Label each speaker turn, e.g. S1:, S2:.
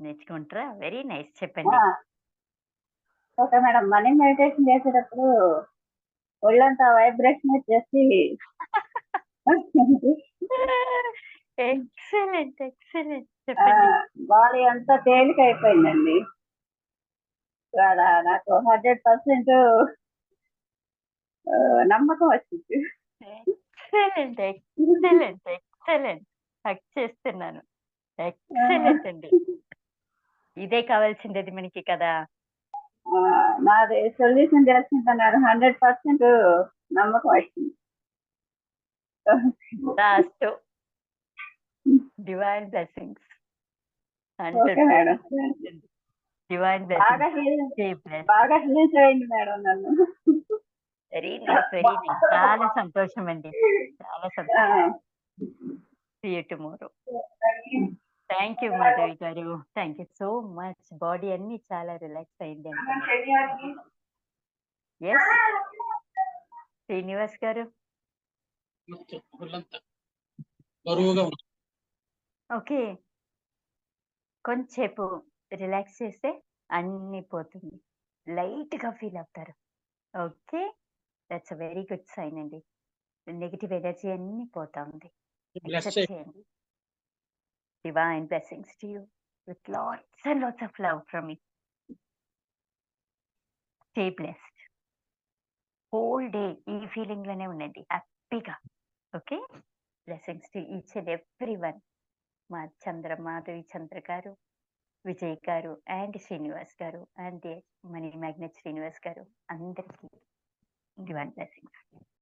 S1: నేర్చుకుంటారా? Very nice.
S2: ఆ!
S1: చెప్పండి.
S2: Okay madam. Morning meditation చేసేటప్పుడు ఒళ్ళంతా వైబ్రేషన్ వచ్చేసి
S1: ఎక్సలెంట్. ఎక్సలెంట్. చెప్పండి.
S2: బాడీ అంతా తేలికైపోయిందండి. ఇవాళ నాకు 100% నమ్మకం వచ్చింది.
S1: ఎక్సలెంట్. ఎక్సలెంట్. ఎక్సలెంట్. హగ్ చేస్తున్నాను.
S2: ఆ!
S1: ఎక్సలెంట్ అండి. ఇదే కావాల్సిండేది మనకి కదా!
S2: నాది సొల్యూషన్ చేసుకుంటున్నారు. 100% నమ్మకం వచ్చింది.
S1: రాస్తూ డివైన్ బ్లెస్సింగ్స్.
S2: Okay madam.
S1: 100% అండి. డివైన్
S2: బాగా
S1: బ్లెస్సింగ్స్.
S2: Heal
S1: stay blessed.
S2: బాగా హీల్ చేయండి మేడం నన్ను.
S1: Very nice. Very nice. చాలా సంతోషం అండి. చాలా
S2: ఆ!
S1: సంతోషం. See you tomorrow. Thank you Madhavi garu. Thank you so much. Body అన్నీ చాలా రిలాక్స్ అయింది అంటున్నారు. యెస్. శ్రీనివాస్ గారు.
S3: మొత్తం ఒళ్ళంతా బరువుగా ఉంది.
S1: ఓకే. కొంచేపు రిలాక్స్ చేస్తే అన్నీ పోతుంది. లైట్‌గా ఫీల్ అవుతారు. Okay. That's a very good sign అండి. నెగెటివ్ ఎనర్జీ అన్నీ పోతా ఉంది.
S3: బ్లెస్
S1: యాక్సెప్ట్
S3: చేయండి.
S1: చేయండి. Divine blessings to you with lots and lots of love from me. Stay blessed. Whole day ఈ ఫీలింగ్‌లోనే ఉండండి హ్యాపీగా. Okay. Blessings to each and everyone. Madhavi Chandra garu, Vijay గారు అండ్ శ్రీనివాస్ గారు అండ్ మనీ మ్యాగ్నెట్ శ్రీనివాస్ గారు అందరికీ డివైన్ బ్లెస్సింగ్స్.